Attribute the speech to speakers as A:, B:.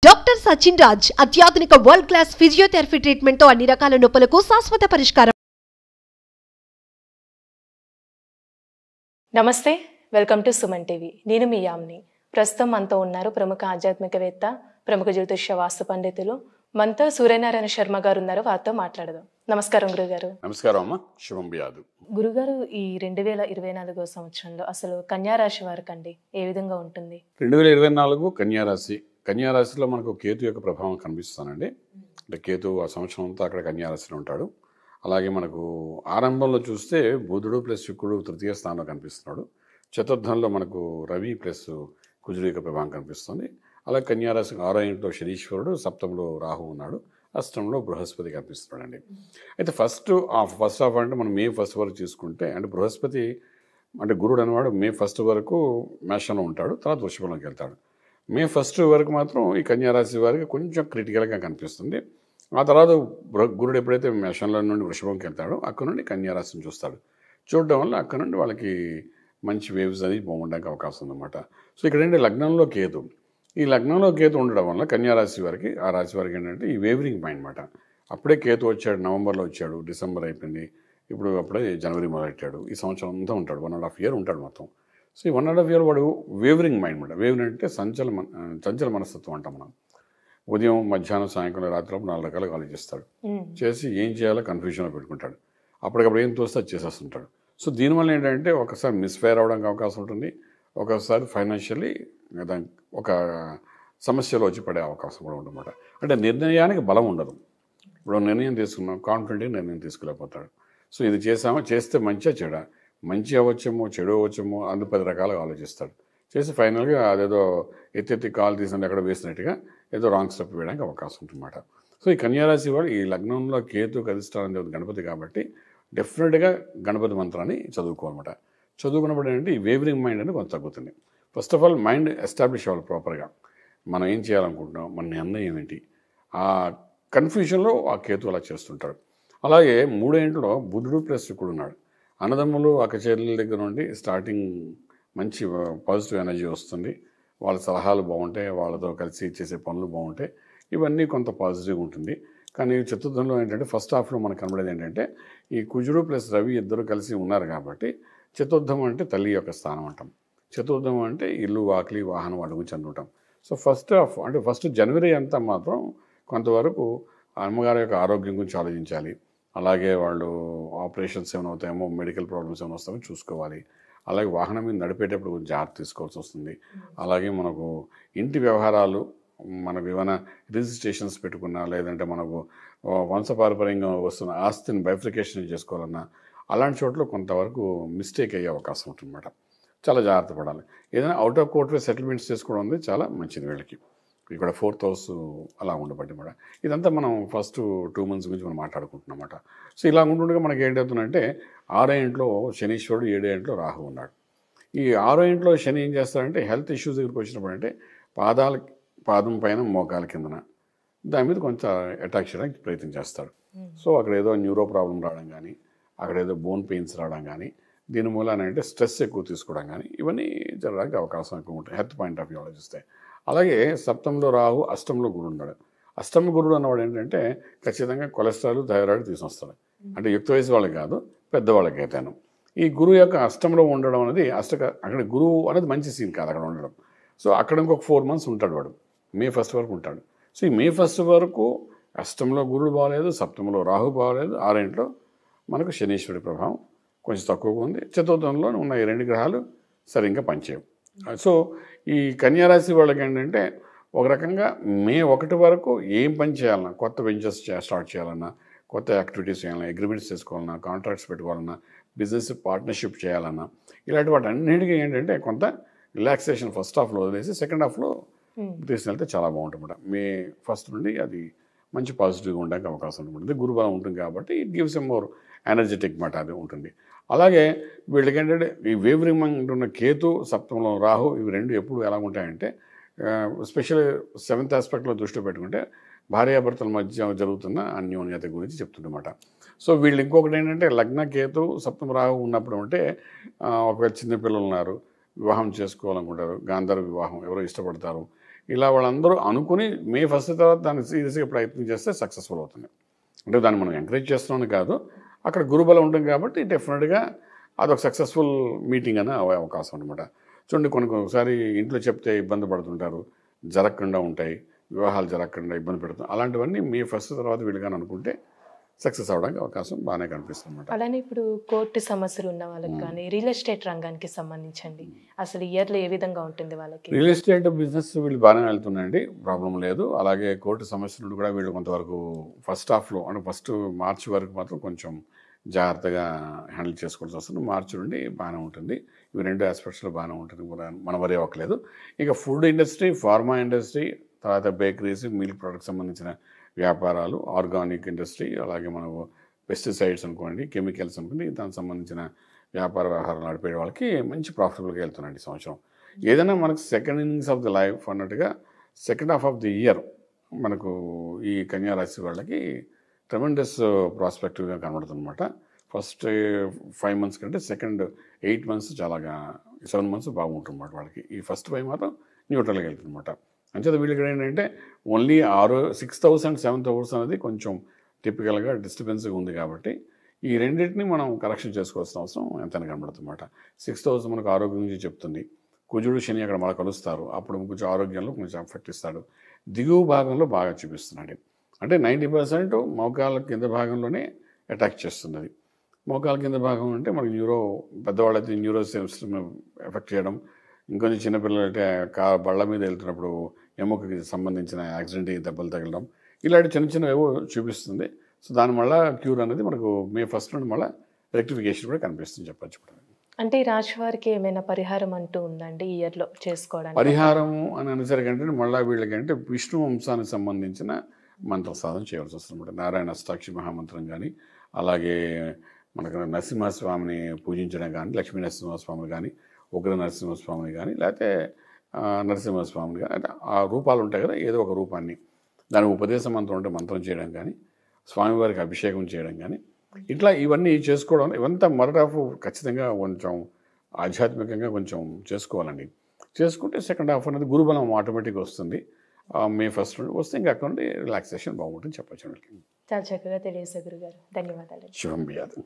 A: Doctor Sachin Raj అత్యాధునిక world class physiotherapy treatment తో అన్ని రకాల నొప్పులకు శాశ్వత పరిష్కారం.
B: నమస్తే, వెల్కమ్ టు సుమన్ టీవీ. నేను మీ యామ్ని. ప్రస్తుతం మనతో ఉన్నారు ప్రముఖ ఆధ్యాత్మికవేత్త, ప్రముఖ జ్యోతిష్య వాస్తు పండితులు మనతో సూర్యనారాయణ శర్మ గారు ఉన్నారు. వారితో మాట్లాడదాం. నమస్కారం గురుగారు.
C: నమస్కారం అమ్మ. శుభం బియాదు.
B: గురుగారు, ఈ 2024 సంవత్సరంలో అసలు కన్యారాశి వారికి అండి ఏ విధంగా ఉంటుంది?
C: 2024 కన్యారాశి. కన్యారాశిలో మనకు కేతు యొక్క ప్రభావం కనిపిస్తానండి. అంటే కేతు ఆ సంవత్సరం అంతా అక్కడ కన్యారాశిలో ఉంటాడు. అలాగే మనకు ఆరంభంలో చూస్తే బుధుడు ప్లస్ శుక్రుడు తృతీయ స్థానంలో కనిపిస్తున్నాడు. చతుర్థంలో మనకు రవి ప్లస్ కుజుడు యొక్క ప్రభావం కనిపిస్తుంది. అలాగే కన్యారాశి 6వ ఇంట్లో శనీశ్వరుడు, సప్తంలో రాహు ఉన్నాడు, అష్టంలో బృహస్పతి కనిపిస్తున్నాడండి. అయితే ఫస్ట్ హాఫ్ అంటే మనం మే 1 వరకు తీసుకుంటే, అంటే బృహస్పతి అంటే గురుడు అనేవాడు మే 1 వరకు మేషంలో ఉంటాడు, తర్వాత వృషభంలోకి వెళ్తాడు. మే 1 వరకు మాత్రం ఈ కన్యారాశి వారికి కొంచెం క్రిటికల్గా కనిపిస్తుంది. ఆ తర్వాత గురుడు ఎప్పుడైతే మేషంలో నుండి వృషభంకి వెళ్తాడో అక్కడ నుండి కన్యారాశిని చూస్తాడు. చూడడం వల్ల అక్కడ నుండి వాళ్ళకి మంచి వేవ్స్ అనేది బాగుండడానికి అవకాశం ఉందన్నమాట. సో ఇక్కడ ఏంటి, లగ్నంలో కేతు. ఈ లగ్నంలో కేతు ఉండడం వల్ల కన్యారాశి వారికి, ఆ రాశి వారికి ఏంటంటే ఈ వేవరింగ్ మైండ్ అనమాట. అప్పుడే కేతు వచ్చాడు, నవంబర్లో వచ్చాడు, డిసెంబర్ అయిపోయింది, ఇప్పుడు అప్పుడే జనవరి మొదలెట్టాడు. ఈ సంవత్సరం అంతా ఉంటాడు, 1.5 year ఉంటాడు మొత్తం. సో ఈ 1.5 year వాడు వేవరింగ్ మైండ్ అనమాట. వేవరింగ్ అంటే చంచల మనస్తత్వం అంటాం మనం. ఉదయం, మధ్యాహ్నం, సాయంకాలం, రాత్రి 4 రకాలుగా ఆలోచిస్తాడు. చేసి ఏం చేయాలో కన్ఫ్యూజన్లో పెట్టుకుంటాడు. అప్పటికప్పుడు ఏం తోస్తే అది చేసేస్తుంటాడు. సో దీనివల్ల ఏంటంటే ఒకసారి మిస్ఫైర్ అవడానికి అవకాశం ఉంటుంది, ఒకసారి ఫైనాన్షియల్లీ ఒక సమస్యలో వచ్చి పడే అవకాశం కూడా ఉందన్నమాట. అంటే నిర్ణయానికి బలం ఉండదు. ఇప్పుడు నిర్ణయం తీసుకున్నాం, కాన్ఫిడెంట్గా నిర్ణయం తీసుకోలేకపోతాడు. సో ఇది చేస్తే మంచిగా చెడా, మంచి అవ్వచ్చేమో చెడు అవ్వచ్చేమో, 10 రకాలుగా ఆలోచిస్తాడు. చేసి ఫైనల్గా అదేదో ఎత్తి కాలు తీసినట్టు ఎక్కడ వేసినట్టుగా ఏదో రాంగ్ స్టెప్ వేయడానికి అవకాశం ఉంటుందన్నమాట. సో ఈ కన్యారాశి వాడు ఈ లగ్నంలో కేతు అధిష్టానం దేవత గణపతి కాబట్టి డెఫినెట్గా గణపతి మంత్రాన్ని చదువుకోవాలన్నమాట. చదువుకున్నప్పుడు ఏంటంటే ఈ వేవరింగ్ మైండ్ అనేది కొంచెం తగ్గుతుంది. First of all mind establish అవ్వాలి ప్రాపర్గా. మనం ఏం చేయాలనుకుంటున్నాం, మన నిర్ణయం ఏంటి, ఆ కన్ఫ్యూజన్లో ఆ కేతు అలా చేస్తుంటాడు. అలాగే 3వ ఇంట్లో బుధుడు ప్లస్ శుక్రుడు ఉన్నాడు. అన్నదమ్ములు, అక్కచెల్లెల దగ్గర నుండి స్టార్టింగ్ మంచి పాజిటివ్ ఎనర్జీ వస్తుంది. వాళ్ళ సలహాలు బాగుంటాయి, వాళ్ళతో కలిసి చేసే పనులు బాగుంటాయి, ఇవన్నీ కొంత పాజిటివ్గా ఉంటుంది. కానీ చతుర్థంలో ఏంటంటే ఫస్ట్ హాఫ్లో మనకు కనబడేది ఏంటంటే ఈ కుజుడు ప్లస్ రవి ఇద్దరు కలిసి ఉన్నారు కాబట్టి చతుర్థం అంటే తల్లి యొక్క స్థానం అంటాం. చతుర్థం అంటే ఇల్లు, వాకిలి, వాహనం అడుగు చెందుంటాం. సో ఫస్ట్ హాఫ్ అంటే ఫస్ట్ జనవరి అంతా మాత్రం కొంతవరకు అమ్మగారి యొక్క ఆరోగ్యం గురించి ఆలోచించాలి. అలాగే వాళ్ళు ఆపరేషన్స్ ఏమైనా అవుతాయేమో, మెడికల్ ప్రాబ్లమ్స్ ఏమైనా వస్తాయో చూసుకోవాలి. అలాగే వాహనం మీద నడిపేటప్పుడు కొంచెం జాగ్రత్త తీసుకోవాల్సి వస్తుంది. అలాగే మనకు ఇంటి వ్యవహారాలు, మనకు ఏమైనా రిజిస్ట్రేషన్స్ పెట్టుకున్నా, లేదంటే మనకు వంశపారపర్యంగా వస్తున్న ఆస్తిని బైఫ్రికేషన్ చేసుకోవాలన్నా అలాంటి చోట్ల కొంతవరకు మిస్టేక్ అయ్యే అవకాశం ఉంటుందన్నమాట. చాలా జాగ్రత్త పడాలి. ఏదైనా అవుట్ ఆఫ్ కోర్ట్ సెటిల్మెంట్స్ చేసుకోవడం అనేది చాలా మంచిది వీళ్ళకి. ఇక్కడ 4th house అలా ఉండబట్టి కూడా ఇదంతా మనం ఫస్ట్ 2 months గురించి మనం మాట్లాడుకుంటున్నమాట. సో ఇలా ఉంటుండగా మనకి ఏంటవుతుందంటే 6వ ఇంట్లో శనీశ్వరుడు, 7వ ఇంట్లో రాహు ఉన్నాడు. ఈ 6వ ఇంట్లో శని ఏం చేస్తాడంటే హెల్త్ ఇష్యూస్ దగ్గరికి వచ్చినప్పుడు అంటే పాదం పైన మోకాల కిందన దాని మీద కొంచెం అటాక్ చేయడానికి ప్రయత్నం చేస్తాడు. సో అక్కడ ఏదో న్యూరో ప్రాబ్లం రావడం కానీ, అక్కడ ఏదో బోన్ పెయిన్స్ రావడం కానీ, దీని మూలాన అంటే స్ట్రెస్ ఎక్కువ తీసుకోవడం కానీ ఇవన్నీ జరగడానికి అవకాశం ఎక్కువ ఉంటాయి హెల్త్ పాయింట్ ఆఫ్ వ్యూ ఆలోచిస్తే. అలాగే సప్తంలో రాహు, అష్టంలో గురుడు ఉన్నాడు. అష్టమ గురుడు అన్నవాడు ఏంటంటే ఖచ్చితంగా కొలెస్ట్రాల్, థైరాయిడ్ తీసుకొస్తాడు. అంటే యుక్త వయసు వాళ్ళకి కాదు, పెద్దవాళ్ళకి అయితేను. ఈ గురువు యొక్క అష్టంలో ఉండడం అనేది అక్కడ గురువు అనేది మంచి సీన్ కాదు అక్కడ ఉండడం. సో అక్కడ ఇంకొక 4 months ఉంటాడు వాడు, మే 1 వరకు ఉంటాడు. సో ఈ మే 1 వరకు అష్టంలో గురుడు బాగలేదు, సప్తంలో రాహు బాగలేదు, 6వ ఇంట్లో మనకు శనీశ్వరుడి ప్రభావం కొంచెం తక్కువగా ఉంది. చతుర్థంలో ఉన్న ఈ 2 గ్రహాలు సరిగ్గా పనిచేయవు. సో ఈ కన్యారాశి వాళ్ళకి ఏంటంటే ఒక రకంగా మే 1 వరకు ఏం పని చేయాలన్నా, కొత్త వెంచర్స్ స్టార్ట్ చేయాలన్నా, కొత్త యాక్టివిటీస్ చేయాలన్నా, అగ్రిమెంట్స్ చేసుకోవాలన్నా, కాంట్రాక్ట్స్ పెట్టుకోవాలన్నా, బిజినెస్ పార్ట్నర్షిప్ చేయాలన్నా, ఇలాంటి వాటి అన్నిటికీ ఏంటంటే కొంత రిలాక్సేషన్ ఫస్ట్ హాఫ్లో వదిలేసి సెకండ్ హాఫ్లో తీసుకెళ్తే చాలా బాగుంటుంది. మే 1 నుండి అది మంచి పాజిటివ్గా ఉండడానికి అవకాశం ఉంటుంది. గురుబలం ఉంటుంది కాబట్టి it gives a more energetic మాట అది ఉంటుంది. అలాగే వీళ్ళకి ఏంటంటే ఈ వేవరింగ్ మైండ్ ఉన్న కేతు, సప్తంలో రాహు, ఇవి 2 ఎప్పుడు ఎలా ఉంటాయంటే స్పెషల్ 7th ఆస్పెక్ట్లో దృష్టి పెట్టుకుంటే భార్యాభర్తల మధ్య జరుగుతున్న అన్యోన్యత గురించి చెప్తుందన్నమాట. సో వీళ్ళు ఇంకొకటి ఏంటంటే లగ్న కేతు, సప్తమ రాహు ఉన్నప్పుడు అంటే ఒకవేళ చిన్నపిల్లలు ఉన్నారు, వివాహం చేసుకోవాలనుకుంటారు, గాంధర్వ వివాహం ఎవరో ఇష్టపడతారు, ఇలా వాళ్ళందరూ అనుకుని మే 1 తర్వాత దాన్ని సీరియస్గా ప్రయత్నం చేస్తే సక్సెస్ఫుల్ అవుతుంది. అంటే దాన్ని మనం ఎంకరేజ్ చేస్తున్నామని కాదు, అక్కడ గురుబలం ఉంటుంది కాబట్టి డెఫినెట్గా అదొక సక్సెస్ఫుల్ మీటింగ్ అనే అవకాశం అనమాట. చూడండి కొన్నిసారి ఇంట్లో చెప్తే ఇబ్బంది పడుతుంటారు, జరగకుండా ఉంటాయి, వివాహాలు జరగకుండా ఇబ్బంది పెడుతుంది. అలాంటివన్నీ మే 1 తర్వాత వీళ్ళుగాని అనుకుంటే సక్సెస్ అవడానికి అవకాశం బాగానే కనిపిస్తుంది అనమాట.
B: అలానే ఇప్పుడు కోర్టు సమస్యలు ఉన్న వాళ్ళకి కానీ రియల్ ఎస్టేట్ రంగానికి సంబంధించండి అసలు ఇయర్లో ఏ విధంగా ఉంటుంది వాళ్ళకి?
C: రియల్ ఎస్టేట్ బిజినెస్ వీళ్ళు బాగానే వెళ్తున్నాయండి, ప్రాబ్లం లేదు. అలాగే కోర్టు సమస్యలు కూడా వీళ్ళు కొంతవరకు ఫస్ట్ హాఫ్లో అంటే ఫస్ట్ మార్చి వరకు మాత్రం కొంచెం జాగ్రత్తగా హ్యాండిల్ చేసుకోవాల్సి వస్తుంది. మార్చి నుండి బాగానే ఉంటుంది. ఇవి 2 ఆస్పెక్ట్స్లో బాగానే ఉంటుంది, మన వరే అవ్వట్లేదు. ఇక ఫుడ్ ఇండస్ట్రీ, ఫార్మా ఇండస్ట్రీ, తర్వాత బేకరీస్, మిల్క్ ప్రొడక్ట్స్ సంబంధించిన వ్యాపారాలు, ఆర్గానిక్ ఇండస్ట్రీ, అలాగే మనకు పెస్టిసైడ్స్ అనుకోండి, కెమికల్స్ అనుకోండి, దానికి సంబంధించిన వ్యాపార వ్యవహారాలు నడిపే వాళ్ళకి మంచి ప్రాఫిటబుల్గా వెళ్తున్నాండి సంవత్సరం. ఏదైనా మనకు second innings of the life అన్నట్టుగా second half of the year మనకు ఈ కన్యా రాశి వాళ్ళకి ట్రెమెండస్ ప్రాస్పెక్టివ్గా కనబడుతుంది అనమాట. ఫస్ట్ 5 months కంటే సెకండ్ 8 months చాలా 7 months బాగుంటుంది అన్నమాట వాళ్ళకి. ఈ ఫస్ట్ 5 మాత్రం న్యూట్రల్గా వెళ్తుంది అనమాట. అంచేత వీళ్ళకి ఏంటంటే only 6th and 7th house అనేది కొంచెం టిపికల్గా డిస్టర్బెన్స్గా ఉంది కాబట్టి ఈ రెండింటిని మనం కరెక్షన్ చేసుకోవాల్సిన అవసరం ఎంతైనా కనబడుతుంది అన్నమాట. 6th house మనకు ఆరోగ్యం గురించి చెప్తుంది. కుజుడు శని అక్కడ మళ్ళీ కలుస్తారు, అప్పుడు కొంచెం ఆరోగ్యంలో కొంచెం ఎఫెక్ట్ ఇస్తాడు. దిగువ భాగంలో బాగా చూపిస్తున్నాడు. అంటే 90% మోకాళ్ళ కింద భాగంలోనే అటాక్ చేస్తుంది. అది మోకాళ్ళ కింద భాగం అంటే మనకి పెద్దవాళ్ళైతే న్యూరో సిస్టమ్ ఎఫెక్ట్ చేయడం, ఇంకొంచెం చిన్నపిల్లలు అయితే బళ్ళ మీద వెళ్తున్నప్పుడు ఎముకకి సంబంధించిన యాక్సిడెంట్ దెబ్బలు తగలడం, ఇలాంటి చిన్న ఏవో చూపిస్తుంది. సో దానివల్ల క్యూర్ అనేది మనకు మే 1 నుండి మళ్ళీ రెక్టిఫికేషన్ కూడా కనిపిస్తుంది చెప్పచ్చు.
B: అంటే ఈ రాశి వారికి ఏమైనా పరిహారం అంటూ ఉందండి ఈ ఇయర్లో చేసుకోవడానికి?
C: పరిహారం అని అనేసరికి అంటే మళ్ళీ వీళ్ళకంటే విష్ణు వంశానికి సంబంధించిన మంత్ర సాధన చేయవలసి వస్తుంది. నారాయణ అష్టాక్షి మహామంత్రం కానీ, అలాగే మనకు నరసింహస్వామిని పూజించడం కానీ, లక్ష్మీ నరసింహస్వామిని కానీ, ఉగ్ర నరసింహస్వామిని కానీ, లేకపోతే నరసింహస్వామిని కానీ, అంటే ఆ రూపాలు ఉంటాయి కదా, ఏదో ఒక రూపాన్ని దానికి ఉపదేశ మంత్రం ఉంటే మంత్రం చేయడం కానీ, స్వామివారికి అభిషేకం చేయడం కానీ, ఇట్లా ఇవన్నీ చేసుకోవడం, ఇవంతా మొదట ఖచ్చితంగా కొంచెం ఆధ్యాత్మికంగా కొంచెం చేసుకోవాలండి. చేసుకుంటే సెకండ్ హాఫ్ అనేది గురుబలం ఆటోమేటిక్గా వస్తుంది. మే 1 నుండి వస్తే ఇంకా అక్కడ నుండి రిలాక్సేషన్ బాగుంటుంది చెప్పచ్చు.
B: చాలా చక్కగా తెలియజేశారు గురుగారు, ధన్యవాదాలు.
C: శుభం బియాదు.